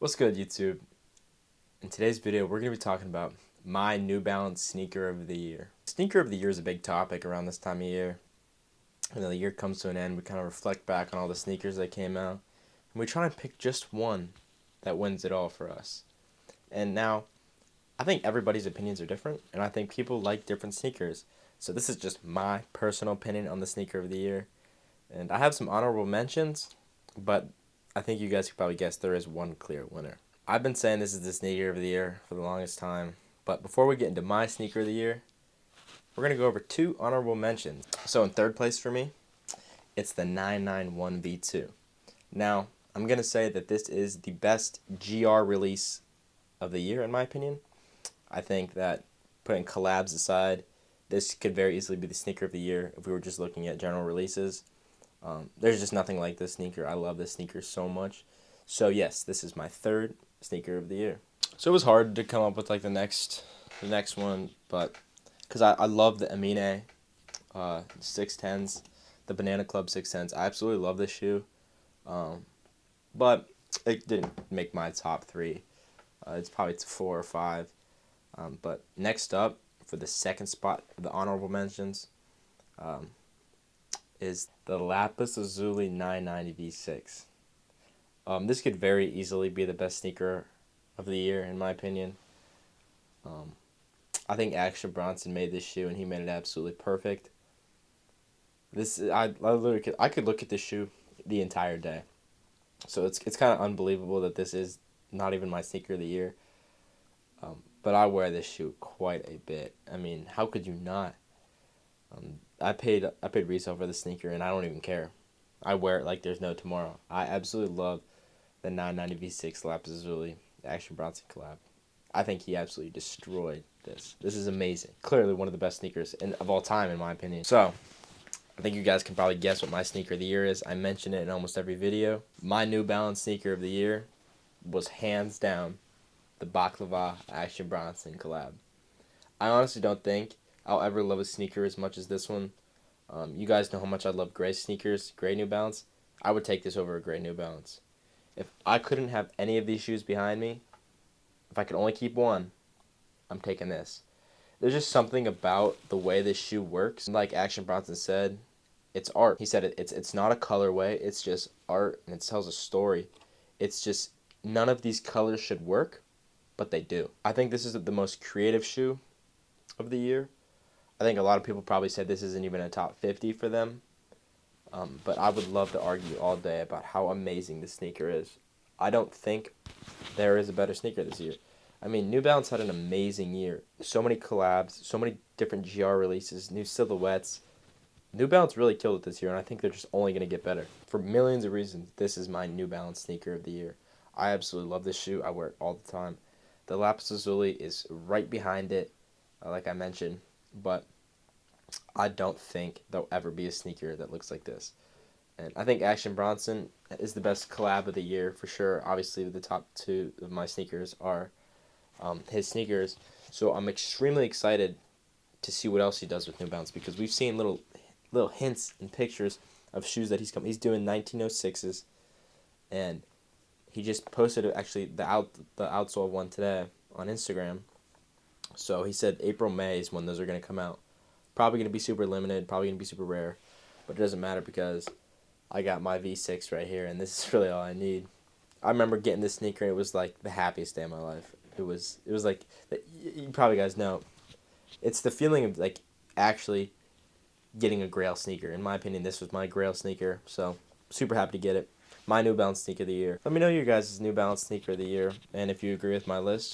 What's good, YouTube? In today's video, we're going to be talking about my New Balance sneaker of the year. Sneaker of the year is a big topic around this time of year. When the year comes to an end, we kind of reflect back on all the sneakers that came out, and we try and pick just one that wins it all for us. And now, I think everybody's opinions are different, and I think people like different sneakers. So this is just my personal opinion on the sneaker of the year. And I have some honorable mentions, but I think you guys could probably guess there is one clear winner. I've been saying this is the sneaker of the year for the longest time, but before we get into my sneaker of the year, we're going to go over two honorable mentions. So in third place for me, it's the 991 V2. Now, I'm going to say that this is the best GR release of the year in my opinion. I think that putting collabs aside, this could very easily be the sneaker of the year if we were just looking at general releases. There's just nothing like this sneaker. I love this sneaker so much. So yes, this is my third sneaker of the year. So it was hard to come up with like the next one, but because I love the Amine 610s, the Banana Club 610s. I absolutely love this shoe, but it didn't make my top three. It's probably 4 or 5. But next up for the second spot of the honorable mentions is the Lapis Lazuli 990 V6. This could very easily be the best sneaker of the year, in my opinion. I think Action Bronson made this shoe, and he made it absolutely perfect. I could look at this shoe the entire day. So it's kind of unbelievable that this is not even my sneaker of the year. But I wear this shoe quite a bit. I mean, how could you not? I paid resale for the sneaker, and I don't even care. I wear it like there's no tomorrow. I absolutely love the 990 V6 Lapis Lazuli Action Bronson collab. I think he absolutely destroyed this. This is amazing. Clearly one of the best sneakers of all time, in my opinion. So, I think you guys can probably guess what my sneaker of the year is. I mention it in almost every video. My New Balance sneaker of the year was hands down the Baklava Action Bronson collab. I honestly don't think I'll ever love a sneaker as much as this one. You guys know how much I love gray sneakers, gray New Balance. I would take this over a gray New Balance. If I couldn't have any of these shoes behind me, if I could only keep one, I'm taking this. There's just something about the way this shoe works. Like Action Bronson said, it's art. He said it's not a colorway, it's just art, and it tells a story. It's just none of these colors should work, but they do. I think this is the most creative shoe of the year. I think a lot of people probably said this isn't even a top 50 for them. But I would love to argue all day about how amazing this sneaker is. I don't think there is a better sneaker this year. I mean, New Balance had an amazing year. So many collabs, so many different GR releases, new silhouettes. New Balance really killed it this year, and I think they're just only going to get better. For millions of reasons, this is my New Balance sneaker of the year. I absolutely love this shoe. I wear it all the time. The Lapis Lazuli is right behind it, like I mentioned, but I don't think there'll ever be a sneaker that looks like this. And I think Action Bronson is the best collab of the year for sure. Obviously, the top 2 of my sneakers are his sneakers. So I'm extremely excited to see what else he does with New Balance, because we've seen little hints and pictures of shoes that he's doing 1906s, and he just posted actually the outsole one today on Instagram. So he said April, May is when those are going to come out. Probably going to be super limited, probably going to be super rare, but it doesn't matter because I got my V6 right here, and this is really all I need. I remember getting this sneaker, and it was like the happiest day of my life. It was like, you probably guys know, it's the feeling of like actually getting a Grail sneaker. In my opinion, this was my Grail sneaker, so super happy to get it. My New Balance sneaker of the year. Let me know your guys' New Balance sneaker of the year, and if you agree with my list.